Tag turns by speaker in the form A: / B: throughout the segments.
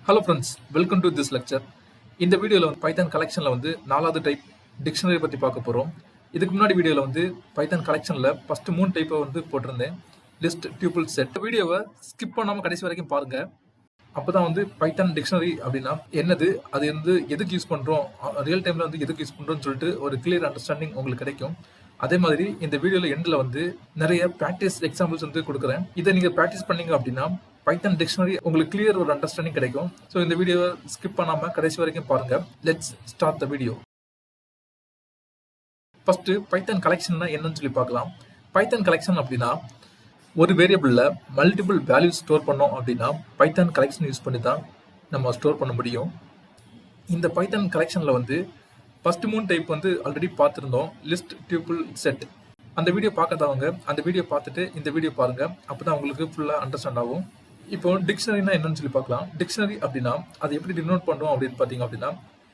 A: Hello friends, welcome to this lecture. இந்த வீடியோவில் வந்து பைத்தான் கலெக்ஷனில் வந்து 4வது டைப் டிக்ஷனரி பற்றி பார்க்க போகிறோம். இதுக்கு முன்னாடி வீடியோவில் வந்து பைத்தான் கலெக்ஷனில் ஃபஸ்ட்டு 3 டைப்பை வந்து போட்டிருந்தேன். List, tuple, set. வீடியோவை ஸ்கிப் பண்ணாமல் கடைசி வரைக்கும் பாருங்கள். அப்போ தான் வந்து பைத்தான் டிக்ஷனரி அப்படின்னா என்னது, அது வந்து எதுக்கு யூஸ் பண்ணுறோம், ரியல் டைமில் வந்து எதுக்கு யூஸ் பண்ணுறோம்னு சொல்லிட்டு ஒரு கிளியர் அண்டர்ஸ்டாண்டிங் உங்களுக்கு கிடைக்கும். அதே மாதிரி இந்த வீடியோவில் எண்டில் வந்து நிறைய ப்ராக்டிஸ் எக்ஸாம்பிள்ஸ் வந்து கொடுக்குறேன். இதை நீங்கள் ப்ராக்டிஸ் பண்ணீங்க அப்படின்னா பைத்தான் டிக்ஷனரி உங்களுக்கு கிளியர் ஒரு அண்டர்ஸ்டாண்டிங் கிடைக்கும். ஸோ இந்த வீடியோவை ஸ்கிப் பண்ணாமல் கடைசி வரைக்கும் பாருங்க. Let's start the video. First Python கலெக்ஷன்னா என்னன்னு சொல்லி பார்க்கலாம். பைத்தான் கலெக்ஷன் அப்படின்னா ஒரு வேரியபிளில் மல்டிபிள் வேல்யூஸ் ஸ்டோர் பண்ணோம் அப்படின்னா பைத்தான் கலெக்ஷன் யூஸ் பண்ணி தான் நம்ம ஸ்டோர் பண்ண முடியும். இந்த பைத்தான் கலெக்ஷனில் வந்து ஃபர்ஸ்ட் 3 டைப் வந்து ஆல்ரெடி பார்த்துருந்தோம். List, tuple, set. அந்த வீடியோ பார்க்காதவங்க அந்த வீடியோ பார்த்துட்டு இந்த வீடியோ பாருங்க. அப்போ தான் உங்களுக்கு ஃபுல்லாக அண்டர்ஸ்டாண்ட் ஆகும். இப்போ டிக்ஷனரினா என்னன்னு சொல்லி பார்க்கலாம். டிக்ஷனரி அப்படின்னா அது எப்படி டினோட் பண்ணுவோம் அப்படின்னு பார்த்தீங்க அப்படின்னா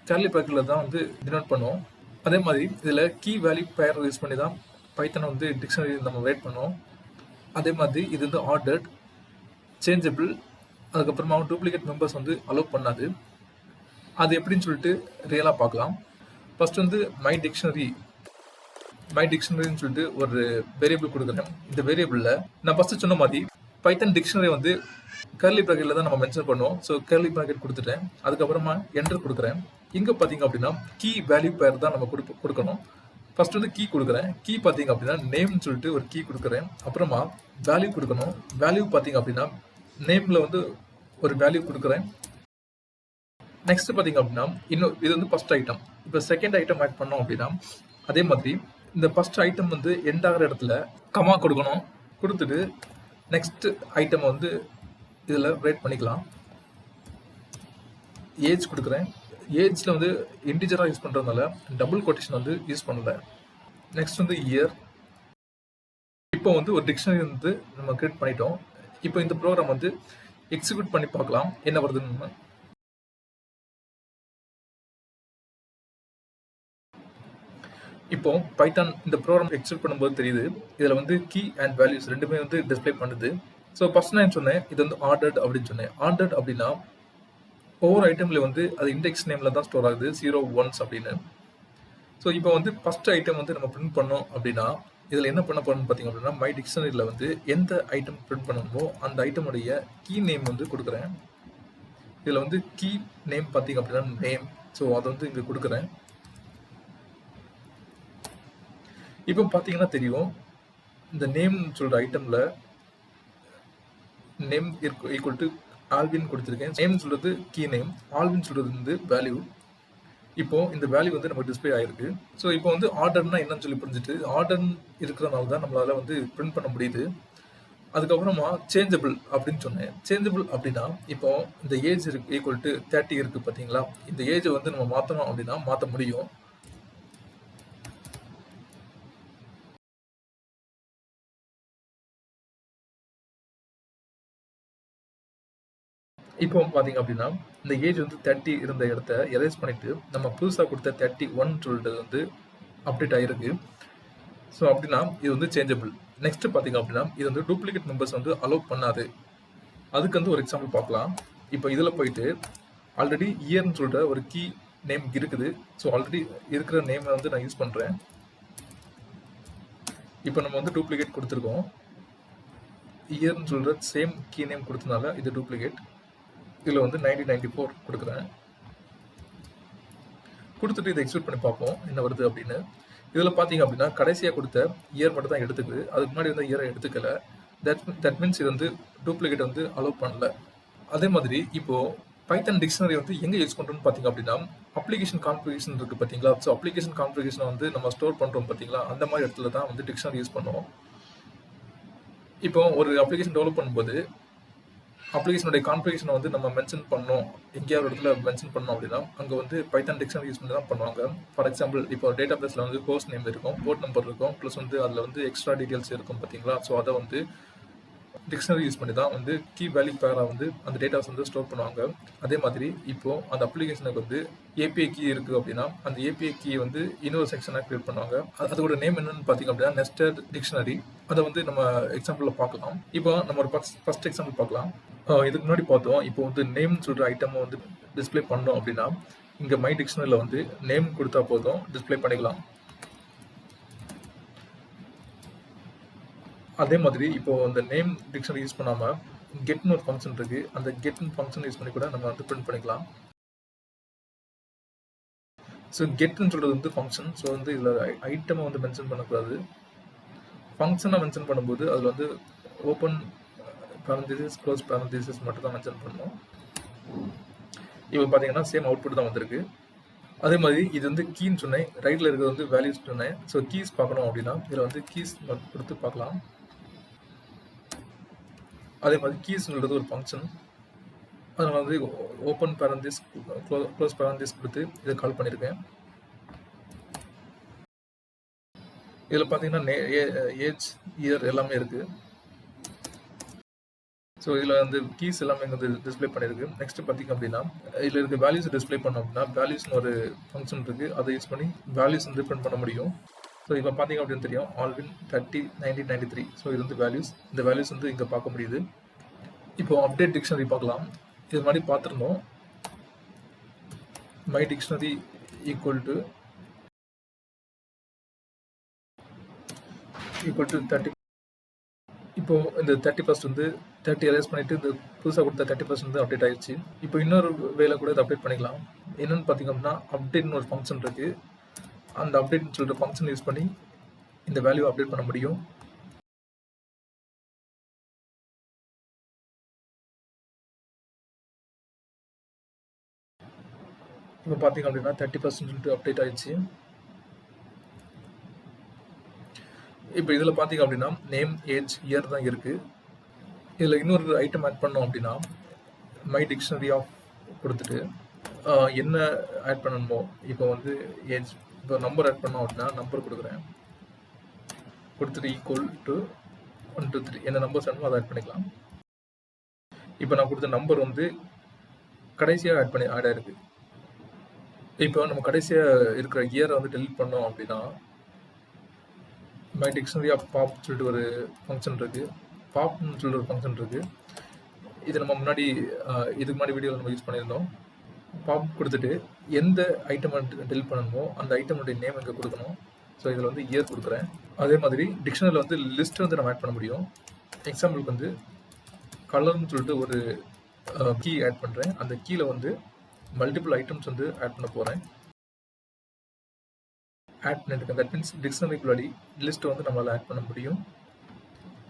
A: கர்லி பிராக்கெட்டில் தான் வந்து டினோட் பண்ணுவோம். அதே மாதிரி இதில் கீ வேல்யூ பேர் யூஸ் பண்ணி தான் பைத்தனை வந்து டிக்ஷனரி நம்ம ரைட் பண்ணுவோம். அதே மாதிரி இது வந்து ஆர்டர்ட், சேஞ்சபிள், அதுக்கப்புறமா டூப்ளிகேட் மெம்பர்ஸ் வந்து அலோவ் பண்ணாது. அது எப்படின்னு சொல்லிட்டு ரியலாக பார்க்கலாம். ஃபர்ஸ்ட் வந்து மை டிக்ஷனரின்னு சொல்லிட்டு ஒரு வேரியபிள் கொடுக்குறேன். இந்த வேரியபிளில் நான் ஃபர்ஸ்ட் சொன்ன மாதிரி பைத்தன் டிக்ஷனரி வந்து கர்லி ப்ராக்கெட்டில் தான் நம்ம மென்ஷன் பண்ணுவோம். ஸோ கர்லி ப்ராக்கெட் கொடுத்துட்டேன். அதுக்கப்புறமா என்டர் கொடுக்குறேன். இங்கே பார்த்தீங்க அப்படின்னா கீ வேல்யூ பேர் தான் நம்ம கொடுக்கணும். ஃபர்ஸ்ட் வந்து கீ கொடுக்குறேன். கீ பார்த்தீங்க அப்படின்னா நேம்னு சொல்லிட்டு ஒரு கீ கொடுக்குறேன். அப்புறமா வேல்யூ கொடுக்கணும். வேல்யூ பார்த்தீங்க அப்படின்னா நேமில் வந்து ஒரு வேல்யூ கொடுக்குறேன். நெக்ஸ்ட் பார்த்தீங்க அப்படின்னா இன்னும் இது வந்து ஃபர்ஸ்ட் ஐட்டம். இப்போ செகண்ட் ஐட்டம் ஆட் பண்ணோம் அப்படின்னா அதே மாதிரி இந்த ஃபர்ஸ்ட் ஐட்டம் வந்து எண்ட் ஆகிற இடத்துல கமா கொடுக்கணும். கொடுத்துட்டு நெக்ஸ்ட் ஐட்டம் வந்து இதில் ரைட் பண்ணிக்கலாம். ஏஜ் கொடுக்குறேன். ஏஜில் வந்து இன்டிஜராக யூஸ் பண்ணுறதுனால டபுள் கொட்டேஷன் வந்து யூஸ் பண்ணல. நெக்ஸ்ட் வந்து இயர். இப்போ வந்து ஒரு டிக்ஷனரி வந்து நம்ம கிரியேட் பண்ணிட்டோம். இப்போ இந்த ப்ரோக்ராம் வந்து எக்ஸிக்யூட் பண்ணி பார்க்கலாம் என்ன வருதுன்னு. இப்போ பைத்தான் இந்த ப்ரோக்ராம் எக்ஸிக்யூட் பண்ணும்போது தெரியுது இதில் வந்து கீ அண்ட் வேல்யூஸ் ரெண்டுமே வந்து டிஸ்பிளே பண்ணுது. ஸோ ஃபர்ஸ்ட் நான் சொன்னேன் இது வந்து ஆர்டர்ட் அப்படின்னு சொன்னேன். ஆர்டர்ட் அப்படின்னா ஒவ்வொரு ஐட்டம்ல வந்து அது இண்டெக்ஸ் நேம்ல தான் ஸ்டோர் ஆகுது, 0, 1s அப்படின்னு. ஸோ இப்போ வந்து ஃபர்ஸ்ட் ஐட்டம் வந்து நம்ம பிரிண்ட் பண்ணோம் அப்படின்னா இதில் என்ன பண்ண போறோம்னு பார்த்தீங்க அப்படின்னா மை டிக்ஷனரியில் வந்து எந்த ஐட்டம் பிரிண்ட் பண்ணணுமோ அந்த ஐட்டமுடைய கீ நேம் வந்து கொடுக்குறேன். இதில் வந்து கீ நேம் பார்த்தீங்க அப்படின்னா நேம். ஸோ அதை வந்து இங்கே கொடுக்குறேன். இப்போ பார்த்தீங்கன்னா தெரியும் இந்த நேம் சொல்கிற ஐட்டமில் நேம் ஈக்குவல் டு ஆல்வின் கொடுத்துருக்கேன். நேம் சொல்கிறது கீ நேம், ஆல்வின் சொல்கிறது வந்து வேல்யூ. இப்போ இந்த வேல்யூ வந்து நமக்கு டிஸ்பிளே ஆயிருக்கு. ஸோ இப்போ வந்து ஆர்டர்னா என்னன்னு சொல்லி புரிஞ்சுட்டு ஆர்டர் இருக்கிறதுனால தான் நம்மளால வந்து பிரிண்ட் பண்ண முடியுது. அதுக்கப்புறமா சேஞ்சபிள் அப்படின்னு சொன்னேன். சேஞ்சபிள் அப்படின்னா இப்போ இந்த ஏஜ் ஈக்குவல் டு 30 இருக்கு பார்த்தீங்களா, இந்த ஏஜை வந்து நம்ம மாற்றணும் அப்படின்னா மாற்ற முடியும். இப்போ பார்த்தீங்க அப்படின்னா இந்த ஏஜ் வந்து 30 இருந்த இடத்த எரேஸ் பண்ணிட்டு நம்ம புதுசாக கொடுத்த 31 சொல்லிட்டு வந்து அப்டேட் ஆகிருக்கு. ஸோ அப்படின்னா இது வந்து சேஞ்சபிள். நெக்ஸ்ட் பார்த்தீங்க அப்படின்னா இது வந்து டூப்ளிகேட் மெம்பர்ஸ் வந்து அலோவ் பண்ணாது. அதுக்கு வந்து ஒரு எக்ஸாம்பிள் பார்க்கலாம். இப்போ இதில் போயிட்டு ஆல்ரெடி இயர்னு சொல்கிற ஒரு கீ நேம் இருக்குது. ஸோ ஆல்ரெடி இருக்கிற நேமை வந்து நான் யூஸ் பண்ணுறேன். இப்போ நம்ம வந்து டூப்ளிகேட் கொடுத்துருக்கோம். இயர்னு சொல்கிற சேம் கீ நேம் கொடுத்தனால இது டூப்ளிகேட். இதில் வந்து 1994 கொடுக்குறேன். கொடுத்துட்டு இதை எக்ஸிக்யூட் பண்ணி பார்ப்போம் என்ன வருது அப்படின்னு. இதில் பார்த்தீங்க அப்படின்னா கடைசியாக கொடுத்த இயர் மட்டும் தான் எடுத்துக்குது. அதுக்கு முன்னாடி வந்து இயரை எடுத்துக்கல. தட் மீன்ஸ் இது வந்து டூப்ளிகேட் வந்து அலோவ் பண்ணல. அதே மாதிரி இப்போ பைத்தன் டிக்ஷனரி வந்து எங்கே யூஸ் பண்ணுறோம்னு பார்த்தீங்க அப்படின்னா அப்ளிகேஷன் கான்ஃபிகரேஷன் இருக்குது பார்த்தீங்களா. ஸோ அப்ளிகேஷன் கான்ஃபிகரேஷனை வந்து நம்ம ஸ்டோர் பண்ணுறோம் பார்த்தீங்களா, அந்த மாதிரி இடத்துல தான் வந்து டிக்ஷனரி யூஸ் பண்ணுவோம். இப்போ ஒரு அப்ளிகேஷன் டெவலப் பண்ணும்போது அப்ளிகேஷனுடைய கான்ஃபிகரேஷனை வந்து நம்ம மென்ஷன் பண்ணோம், எங்கேயாவது இடத்துல மென்ஷன் பண்ணோம் அப்படின்னா அங்கே வந்து பைத்தான் டிக்ஷனரி யூஸ் பண்ணி தான் பண்ணுவாங்க. ஃபார் எக்ஸாம்பிள் இப்போ டேட்டா பேஸில் வந்து ஹோஸ்ட் நேம் இருக்கும், போர்ட் நம்பர் இருக்கும், ப்ளஸ் வந்து அதில் வந்து எக்ஸ்ட்ரா டீட்டெயில்ஸ் இருக்கும் பார்த்தீங்களா. ஸோ அதை வந்து டிக்ஷனரி யூஸ் பண்ணி தான் வந்து கீ வேல்யூ பேராக வந்து அந்த டேட்டாஸ் வந்து ஸ்டோர் பண்ணுவாங்க. அதே மாதிரி இப்போ அந்த அப்ளிகேஷனுக்கு வந்து ஏபிஐ கீ இருக்குது அப்படின்னா அந்த ஏபிஐ கீ வந்து இன்னொரு செக்ஷனாக கிரியேட் பண்ணுவாங்க. அதோட நேம் என்னன்னு பார்த்தீங்க அப்படின்னா நெஸ்டட் டிக்ஷனரி. அதை வந்து நம்ம எக்ஸாம்பிளில் பார்க்கலாம். இப்போ நம்ம ஒரு ஃபர்ஸ்ட் எக்ஸாம்பிள் பார்க்கலாம். இதுக்கு முன்னாடி பார்த்தோம். இப்போ வந்து நேம் சொல்கிற ஐட்டமை வந்து டிஸ்பிளே பண்ணோம் அப்படின்னா இங்கே மை டிக்ஷனரியில் வந்து நேம் கொடுத்தா போதும், டிஸ்பிளே பண்ணிக்கலாம். அதே மாதிரி இப்போ அந்த நேம் டிக்ஷனரி யூஸ் பண்ணாமல் கெட்னு ஒரு ஃபங்க்ஷன் இருக்குது. அந்த கெட்னு ஃபங்க்ஷன் யூஸ் பண்ணி கூட நம்ம வந்து பிரிண்ட் பண்ணிக்கலாம். ஸோ கெட்னு சொல்கிறது வந்து ஃபங்க்ஷன். ஸோ வந்து இதில் ஐட்டமை வந்து மென்ஷன் பண்ணக்கூடாது. ஃபங்க்ஷனை மென்ஷன் பண்ணும்போது அதில் வந்து ஓப்பன் பேரந்தீசிஸ் க்ளோஸ் பேரந்தீசிஸ் மட்டும் தான் மென்ஷன் பண்ணணும். இப்போ பார்த்தீங்கன்னா சேம் அவுட்புட் தான் வந்திருக்கு. அதே மாதிரி இது வந்து கீன்னு சொன்னேன், ரைட்டில் இருக்கிறது வந்து வேல்யூஸ் சொன்னேன். ஸோ கீஸ் பார்க்கணும் அப்படின்னா இதில் வந்து கீஸ் கொடுத்து பார்க்கலாம். அதே மாதிரி கீஸ்ன்றது ஒரு ஃபங்க்ஷன். அதனால் வந்து ஓப்பன் பேரந்தீஸ் க்ளோஸ் பேரந்தீஸ் கொடுத்து இதை கால் பண்ணியிருக்கேன். இதில் பார்த்தீங்கன்னா ஏஜ் இயர் எல்லாமே இருக்குது. ஸோ இதில் வந்து கீஸ் எல்லாமே இங்கே வந்து டிஸ்பிளே பண்ணியிருக்கு. நெக்ஸ்ட் பார்த்தீங்க அப்படின்னா இதில் இருக்க வேல்யூஸ் டிஸ்பிளே பண்ணோம் அப்படின்னா வேல்யூஸ்னு ஒரு ஃபங்க்ஷன் இருக்குது. அதை யூஸ் பண்ணி வேல்யூஸ் வந்து பிரிண்ட் பண்ண முடியும். ஸோ இப்போ பார்த்தீங்க அப்படின்னு தெரியும் ஆல்வின் 30 1993. ஸோ இது வந்து வேல்யூஸ். இந்த வேல்யூஸ் வந்து இங்கே பார்க்க முடியுது. இப்போ அப்டேட் டிக்ஷனரி பார்க்கலாம். இது மாதிரி பார்த்துருந்தோம். My dictionary equal to 30. இப்போ இந்த 31 வந்து 30 எரேஸ் பண்ணிட்டு இந்த புதுசாக கொடுத்த 31 வந்து அப்டேட் ஆயிடுச்சு. இப்போ இன்னொரு வேலை கூட இதை அப்டேட் பண்ணிக்கலாம். என்னன்னு பார்த்தீங்க அப்படின்னா அப்டேட்னு ஒரு ஃபங்க்ஷன் இருக்கு. அந்த அப்டேட்னு சொல்கிற ஃபங்க்ஷன் யூஸ் பண்ணி இந்த வேல்யூ அப்டேட் பண்ண முடியும். இப்போ பார்த்தீங்க அப்படின்னா 30% சொல்லிட்டு அப்டேட் ஆயிடுச்சு. இப்போ இதில் பார்த்தீங்க அப்படின்னா நேம் ஏஜ் இயர் தான் இருக்குது. இதில் இன்னொரு ஐட்டம் ஆட் பண்ணோம் அப்படின்னா மை டிக்ஷனரி ஆஃப் கொடுத்துட்டு என்ன ஆட் பண்ணணுமோ இப்போ வந்து ஏஜ் இப்போ நம்பர் ஆட் பண்ணோம் அப்படின்னா நம்பர் கொடுக்குறேன். கொடுத்துட்டு ஈக்குவல் டு 1 2 3 என்ன நம்பர்ஸ் வேணுமோ அதை ஆட் பண்ணிக்கலாம். இப்போ நான் கொடுத்த நம்பர் வந்து கடைசியாக ஆட் ஆயிருக்கு. இப்போ நம்ம கடைசியாக இருக்கிற இயரை வந்து டெலிட் பண்ணோம் அப்படின்னா மை டிக்ஷனரி ஆஃப் பாப் சொல்லிட்டு ஒரு ஃபங்க்ஷன் இருக்குது. பாப்னு சொல்லிட்டு ஒரு ஃபங்க்ஷன் இருக்குது. இது நம்ம முன்னாடி இதுக்கு முன்னாடி வீடியோவில் நம்ம யூஸ் பண்ணியிருந்தோம். பாப் கொடுத்துட்டு எந்த ஐட்டம் டெலிட் பண்ணணுமோ அந்த ஐட்டமுடைய நேம் இங்கே கொடுக்கணும். ஸோ இதில் வந்து இயர் கொடுக்குறேன். அதே மாதிரி டிக்ஷனரியில் வந்து லிஸ்ட் வந்து நம்ம ஆட் பண்ண முடியும். எக்ஸாம்பிளுக்கு வந்து கலர்னு சொல்லிட்டு ஒரு கீ ஆட் பண்ணுறேன். அந்த கீழே வந்து மல்டிபிள் ஐட்டம்ஸ் வந்து ஆட் பண்ண போகிறேன். ஆட் பண்ணியிருக்கேன். தட் மீன்ஸ் டிக்ஷனரிக்குள்ளாடி லிஸ்ட் வந்து நம்மளால் ஆட் பண்ண முடியும்.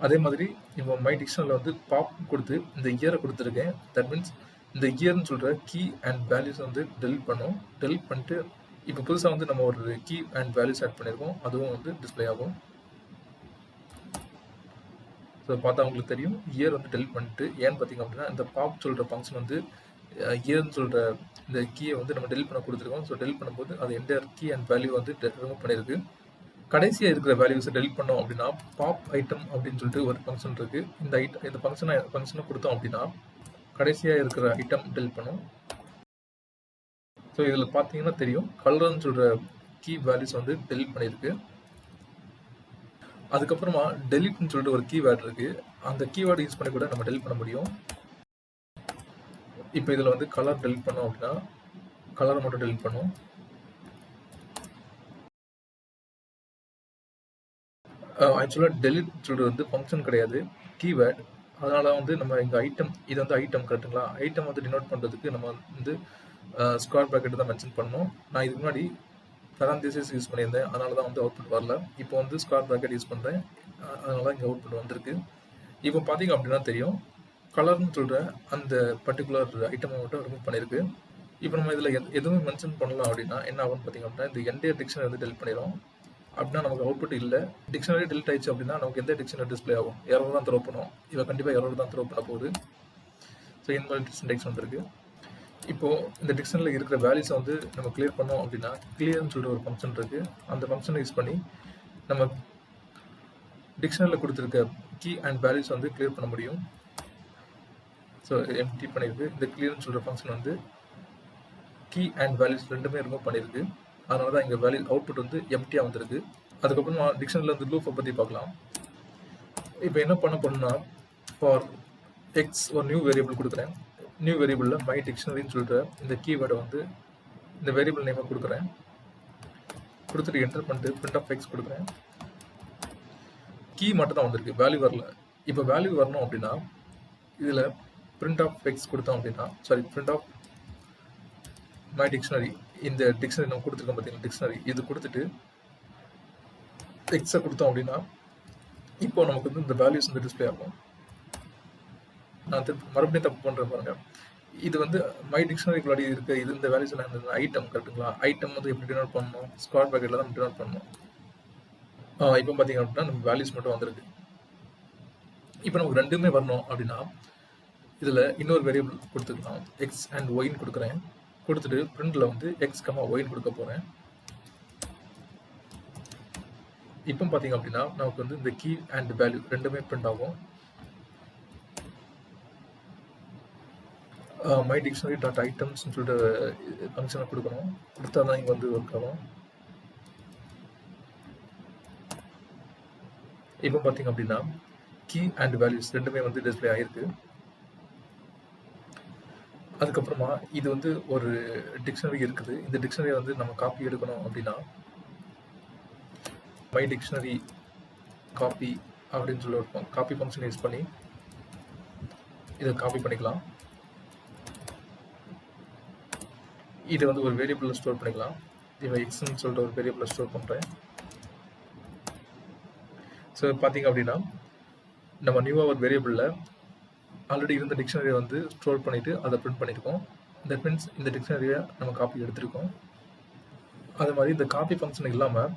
A: அதே மாதிரி இப்போ மை டிக்ஷனரியில் வந்து பாப் கொடுத்து இந்த இயரை கொடுத்துருக்கேன். தட் மீன்ஸ் இந்த இயர்னு சொல்கிற கீ அண்ட் வேல்யூஸ் வந்து டெலிட் பண்ணோம். டெலிட் பண்ணிட்டு இப்போ புதுசாக வந்து நம்ம ஒரு கீ அண்ட் வேல்யூஸ் ஆட் பண்ணியிருக்கோம். அதுவும் வந்து டிஸ்பிளே ஆகும். ஸோ பார்த்தா உங்களுக்கு தெரியும் இயர் வந்து டெலிட் பண்ணிட்டு ஏன்னு பார்த்தீங்க அப்படின்னா இந்த பாப் சொல்கிற ஃபங்க்ஷன் வந்து இயர்னு சொல்கிற இந்த கீயை வந்து நம்ம டெலிட் பண்ண கொடுத்துருக்கோம். ஸோ டெலிட் பண்ணும்போது அது என்டையர் கீ அண்ட் வேல்யூ வந்து ரிமூவ் பண்ணியிருக்கு. கடைசியாக இருக்கிற வேல்யூஸை டெலிட் பண்ணோம் அப்படின்னா பாப் ஐட்டம் அப்படின்னு சொல்லிட்டு ஒரு ஃபங்க்ஷன் இருக்குது. இந்த ஃபங்க்ஷனை கொடுத்தோம் அப்படின்னா கடைசியாக இருக்கிற ஐட்டம் டெலிட் பண்ணும். ஸோ இதில் பார்த்தீங்கன்னா தெரியும் கலர்னு சொல்கிற கீ வேல்யூஸ் வந்து டெலிட் பண்ணியிருக்கு. அதுக்கப்புறமா டெலிட்னு சொல்லிட்டு ஒரு கீவேர்டு இருக்குது. அந்த கீவேர்டு யூஸ் பண்ணி கூட நம்ம டெலிட் பண்ண முடியும். இப்போ இதில் வந்து கலர் டெலிட் பண்ணோம் அப்படின்னா கலரை மட்டும் டெலிட் பண்ணும். ஆக்சுவலாக டெலிட் சொல்கிறது வந்து ஃபங்க்ஷன் கிடையாது, கீவேர்டு. அதனால் வந்து நம்ம இங்கே ஐட்டம் இது வந்து ஐட்டம் கரெக்டுங்களா? ஐட்டம் வந்து டினோட் பண்ணுறதுக்கு நம்ம வந்து ஸ்கொயர் ப்ராக்கெட் தான் மென்ஷன் பண்ணணும். நான் இதுக்கு முன்னாடி பேரந்தீசிஸ் யூஸ் பண்ணியிருந்தேன். அதனால தான் வந்து அவுட்புட் வரல. இப்போ வந்து ஸ்கொயர் ப்ராக்கெட் யூஸ் பண்ணுறேன். அதனால தான் இங்கே அவுட்புட் வந்திருக்கு. இப்போ பார்த்தீங்க அப்படின்னா தெரியும் கலர்னு சொல்கிற அந்த பர்டிகுலர் ஐட்டமை மட்டும் ரிமூவ் பண்ணியிருக்கு. இப்போ நம்ம இதில் எதுவுமே மென்ஷன் பண்ணலாம் அப்படின்னா என்ன ஆகும்னு பார்த்தீங்க அப்படின்னா இந்த என்டையர் டிக்ஷனரி வந்து டெலிட் பண்ணிடும். அப்படின்னா நமக்கு அவுட்புட் இல்லை. டிக்ஷனரி டெலிட் ஆயிடுச்சு அப்படின்னா நமக்கு எந்த டிக்ஷனரி டிஸ்பிளே ஆகும்? எரர் தான் த்ரோ பண்ணும். இதை கண்டிப்பாக எரர் தான் த்ரோ பண்ண போகுது. ஸோ இந்த மாதிரி சின்டெக்ஸ் வந்துருக்கு. இப்போது இந்த டிக்ஷனரியில் இருக்கிற வேல்யூஸை வந்து நம்ம கிளியர் பண்ணோம் அப்படின்னா கிளியர்னு சொல்லிட்டு ஒரு ஃபங்க்ஷன் இருக்குது. அந்த ஃபங்க்ஷனை யூஸ் பண்ணி நம்ம டிக்ஷனரியில் கொடுத்துருக்க கீ அண்ட் வேல்யூஸ் வந்து கிளியர் பண்ண முடியும். ஸோ எம்டி பண்ணியிருக்கு. இந்த கிளியர்னு சொல்கிற ஃபங்க்ஷன் வந்து கீ அண்ட் வேல்யூஸ் ரெண்டுமே ரிமூவ் பண்ணியிருக்கு. அதனால தான் இங்கே வேல்யூ அவுட்புட் வந்து எம்டியாக வந்திருக்கு. அதுக்கப்புறமா டிக்ஷனரியில் வந்து லூப்பை பற்றி பார்க்கலாம். இப்போ என்ன பண்ண போறோம்னா, ஃபார் எக்ஸ் ஒரு நியூ வேரியபிள் கொடுக்குறேன். நியூ வேரியபிளில் மை டிக்ஷனரின்னு சொல்கிற இந்த கீவேர்டை வந்து இந்த வேரியபிள் நேமை கொடுக்குறேன். கொடுத்துட்டு என்டர் பண்ணிட்டு பிரிண்ட் ஆஃப் எக்ஸ் கொடுக்குறேன். கீ மட்டும் தான் வந்திருக்கு, வேல்யூ வரல. இப்போ வேல்யூ வரணும் அப்படின்னா இதில் பிரிண்ட் ஆஃப் எக்ஸ் கொடுத்தோம் அப்படின்னா, sorry print of my dictionary, இந்த டிக்ஷனரி நம்ம கொடுத்துருக்கோம் பார்த்தீங்கன்னா டிக்ஷனரி, இது கொடுத்துட்டு எக்ஸை கொடுத்தோம் அப்படின்னா இப்போ நமக்கு வந்து இந்த வேல்யூஸ் வந்து டிஸ்பிளே ஆகும். நான் மறுபடியும் தப்பு பண்ணுறேன் பாருங்க. இது வந்து மை டிக்ஷனரிக்குள்ளாடி இருக்க இது இந்த வேல்யூஸ் இந்த ஐட்டம் கரெக்டுங்களா? ஐட்டம் வந்து எப்படி டினோட் பண்ணணும்? ஸ்கொயர் ப்ராக்கெட்டில் தான் டினோட் பண்ணணும். இப்போ பார்த்தீங்க அப்படின்னா நம்ம வேல்யூஸ் மட்டும் வந்திருக்கு. இப்போ நமக்கு ரெண்டுமே வரணும் அப்படின்னா இதில் இன்னொரு வேரியபிள் கொடுத்துக்கலாம். எக்ஸ் அண்ட் ஒய்ன்னு கொடுக்குறேன். கொடுத்துட்டு பிரிண்டில் வந்து எக்ஸ் கமா ஒய்ன்னு கொடுக்க போகிறேன். இப்போ பார்த்தீங்க அப்படின்னா நமக்கு வந்து இந்த கீ அண்ட் வேல்யூ ரெண்டுமே பிரிண்ட் ஆகும். மை டிக்ஷனரி டாட் ஐட்டம்ஸ்னு சொல்லிட்டு ஃபங்க்ஷனை கொடுக்கணும். கொடுத்தா தான் இங்கே வந்து ஒர்க் ஆகும். இப்போ பார்த்தீங்க அப்படின்னா கீ அண்ட் வேல்யூஸ் ரெண்டுமே வந்து டிஸ்பிளே ஆகிருக்கு. அதுக்கப்புறமா இது வந்து ஒரு டிக்ஷனரி இருக்குது. இந்த டிக்ஷனரியை வந்து நம்ம காப்பி எடுக்கணும் அப்படின்னா மை டிக்ஷனரி காப்பி அப்படின்னு சொல்லி ஒரு காப்பி ஃபங்க்ஷன் யூஸ் பண்ணி இதை காப்பி பண்ணிக்கலாம். இதை வந்து ஒரு வேரியபிளில் ஸ்டோர் பண்ணிக்கலாம். இவன் எக்ஸ்ன்னு சொல்லிட்டு ஒரு வேரியபிளில் ஸ்டோர் பண்ணுறேன். ஸோ பார்த்தீங்க அப்படின்னா நம்ம நியூவாக ஒரு வேரியபிளில் ஆல்ரெடி இருந்த டிக்ஷனரியை வந்து ஸ்டோர் பண்ணிவிட்டு அதை பிரிண்ட் பண்ணியிருக்கோம். தட் மீன்ஸ் இந்த டிக்ஷனரியை நம்ம காப்பி எடுத்திருக்கோம். அது மாதிரி இந்த காப்பி ஃபங்க்ஷன் இல்லாமல்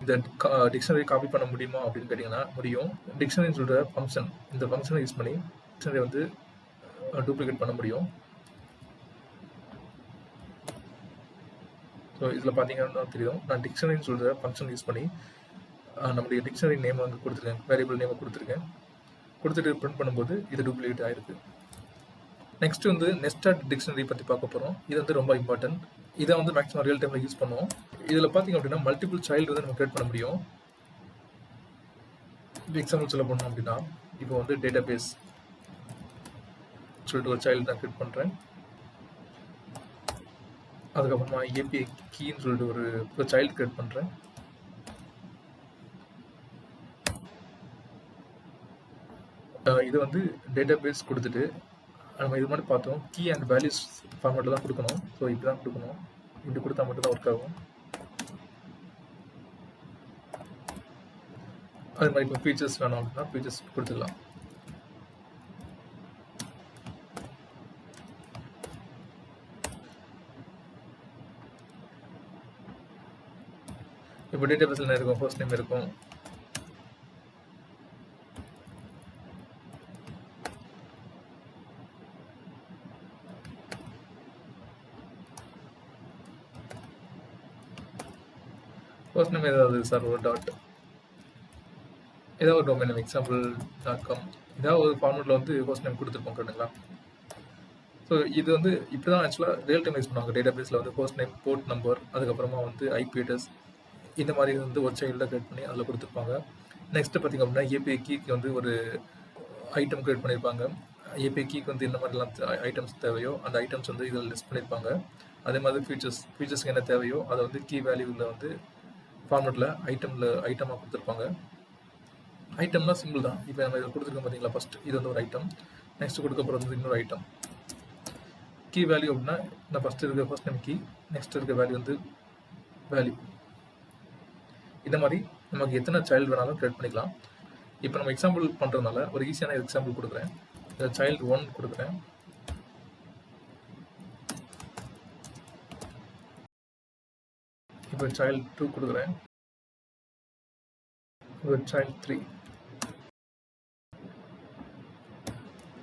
A: இந்த டிக்ஷனரி காப்பி பண்ண முடியுமா அப்படின்னு கேட்டிங்கன்னா முடியும். டிக்ஷனரின்னு சொல்கிற ஃபங்க்ஷன், இந்த ஃபங்க்ஷனை யூஸ் பண்ணி டிக்ஷனரி வந்து டூப்ளிகேட் பண்ண முடியும். ஸோ இதில் பார்த்தீங்கன்னா தெரியும், நான் டிக்ஷனரின்னு சொல்கிற ஃபங்க்ஷன் யூஸ் பண்ணி நம்முடைய டிக்ஷனரி நேம் வந்து கொடுத்துருக்கேன், வேரியபிள் நேமை கொடுத்துருக்கேன். கொடுத்துட்டு பிரிண்ட் பண்ணும்போது இது டூப்ளிகேட் ஆகிருக்கு. நெக்ஸ்ட் வந்து நெஸ்டட் டிக்ஷனரி பற்றி பார்க்க போகிறோம். இது வந்து ரொம்ப இம்பார்ட்டன்ட். இதை வந்து மேக்ஸிமம் ரியல் டைமில் யூஸ் பண்ணுவோம். இதில் பார்த்தீங்க அப்படின்னா மல்டிபிள் சைல்டு வந்து நம்ம கிரியேட் பண்ண முடியும். எக்ஸாம்பிள் சொல்ல போனோம் அப்படின்னா இப்போ வந்து டேட்டா பேஸ் சொல்லிட்டு ஒரு சைல்டு நான் கிரியேட் பண்ணுறேன். அதுக்கப்புறமா ஏபிஐ கீன்னு சொல்லிட்டு ஒரு சைல்டு கிரியேட் பண்ணுறேன். இது வந்து டேட்டா பேஸ் கொடுத்துட்டு நம்ம இது மாதிரி பார்த்தோம், கீ அண்ட் வேல்யூஸ் ஃபார்மேட்டில் தான் கொடுக்கணும். ஸோ இப்படி தான் கொடுக்கணும். இப்படி கொடுத்தா மட்டும் தான் ஒர்க் ஆகும். அது மாதிரி இப்போ ஃபீச்சர்ஸ் வேணும் அப்படின்னா ஃபீச்சர்ஸ் கொடுத்துக்கலாம். இப்போ டேட்டா பேஸில் என்ன இருக்கும்? ஃபர்ஸ்ட் நேம் இருக்கும். ஃபர்ஸ்ட் நேம் ஏதாவது சர்வர் டாட் ஏதாவது ஒரு டொமைன் நேம் example.com ஏதாவது ஒரு ஃபார்மேட்டில் வந்து ஃபர்ஸ்ட் நேம் கொடுத்துருப்போம் கரெக்டுங்களா? ஸோ இது வந்து இப்படி தான் ஆக்சுவலாக ரியல் டைம் யூஸ் பண்ணுவாங்க. டேட்டா பேஸில் வந்து ஃபர்ஸ்ட் நேம், போர்ட் நம்பர், அதுக்கப்புறமா வந்து ஐபி அட்ரஸ், இந்த மாதிரி வந்து ஒரு சைல்டாக கிரியேட் பண்ணி அதில் கொடுத்துருப்பாங்க. நெக்ஸ்ட்டு பார்த்திங்க அப்படின்னா ஏபிஐ கீக்கு வந்து ஒரு ஐட்டம் கிரியேட் பண்ணியிருப்பாங்க. ஏபிஐ கீக்கு வந்து என்ன மாதிரிலாம் ஐட்டம்ஸ் தேவையோ அந்த ஐட்டம்ஸ் வந்து இதில் லிஸ்ட் பண்ணியிருப்பாங்க. அதே மாதிரி ஃபீச்சர்ஸ்க்கு என்ன தேவையோ அதை வந்து கீ வேல்யூவில் வந்து ஃபார்மேட்டில் ஐட்டமாக கொடுத்துருப்பாங்க. ஐட்டம்னா சிம்பிள் தான். இப்போ நம்ம இதில் கொடுத்துருக்கோம் பார்த்தீங்களா, ஃபஸ்ட் இது வந்து ஒரு ஐட்டம், நெக்ஸ்ட் கொடுக்க போகிறது வந்து இன்னொரு ஐட்டம். கீ வேல்யூ அப்படின்னா இந்த ஃபஸ்ட் இருக்க ஃபர்ஸ்ட் நேம் கீ, நெக்ஸ்ட் இருக்க வேல்யூ வந்து வேல்யூ. இந்த மாதிரி நமக்கு எத்தனை சைல்டு வேணாலும் கிரியேட் பண்ணிக்கலாம். இப்போ நம்ம எக்ஸாம்பிள் பண்ணுறதுனால ஒரு ஈஸியான எக்ஸாம்பிள் கொடுக்குறேன். இந்த சைல்டு 1 கொடுக்குறேன். இப்போ சைல்டு 2 கொடுக்குறேன். இப்போ சைல்டு 3.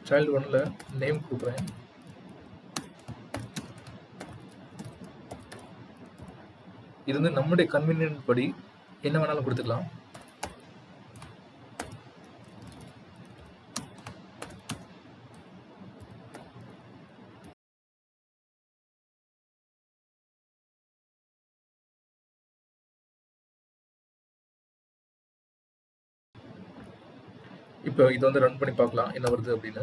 A: சைல்டு 1ல நேம் கொடுக்குறேன். இது வந்து நம்முடைய கன்வீனியன்ட் படி என்ன வேணாலும் கொடுத்துக்கலாம். இப்போ இதை வந்து ரன் பண்ணி பார்க்கலாம் என்ன வருது அப்படின்னு.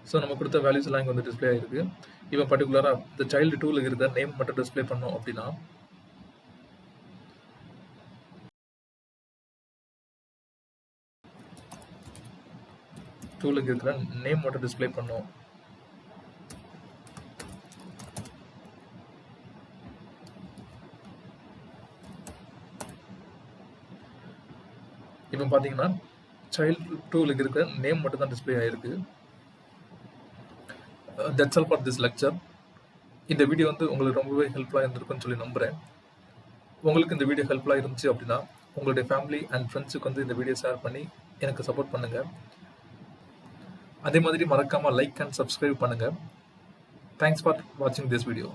A: ஸோ நம்ம கொடுத்த வேல்யூஸ் எல்லாம் இங்கே வந்து டிஸ்பிளே ஆகிருக்கு. இப்போ பர்டிகுலராக இந்த சைல்டு டூலுக்கு இருக்கிற நேம் மட்டும் டிஸ்பிளே பண்ணோம் அப்படின்னா டூலுக்கு இருக்கிற நேம் மட்டும் டிஸ்பிளே பண்ணோம். இப்போ பார்த்தீங்கன்னா சைல்டு டூலுக்கு இருக்கிற நேம் மட்டும் தான் டிஸ்பிளே ஆகிருக்கு. That's all for this lecture. இந்த வீடியோ வந்து உங்களுக்கு ரொம்பவே ஹெல்ப்ஃபுல்லாக இருந்திருக்குன்னு சொல்லி நம்புகிறேன். உங்களுக்கு இந்த வீடியோ ஹெல்ப்ஃபுல்லாக இருந்துச்சு அப்படின்னா உங்களுடைய ஃபேமிலி அண்ட் ஃப்ரெண்ட்ஸுக்கு வந்து இந்த வீடியோ ஷேர் பண்ணி எனக்கு சப்போர்ட் பண்ணுங்கள். அதே மாதிரி மறக்காமல் லைக் அண்ட் சப்ஸ்கிரைப் பண்ணுங்கள். தேங்க்ஸ் ஃபார் வாட்சிங் திஸ் வீடியோ.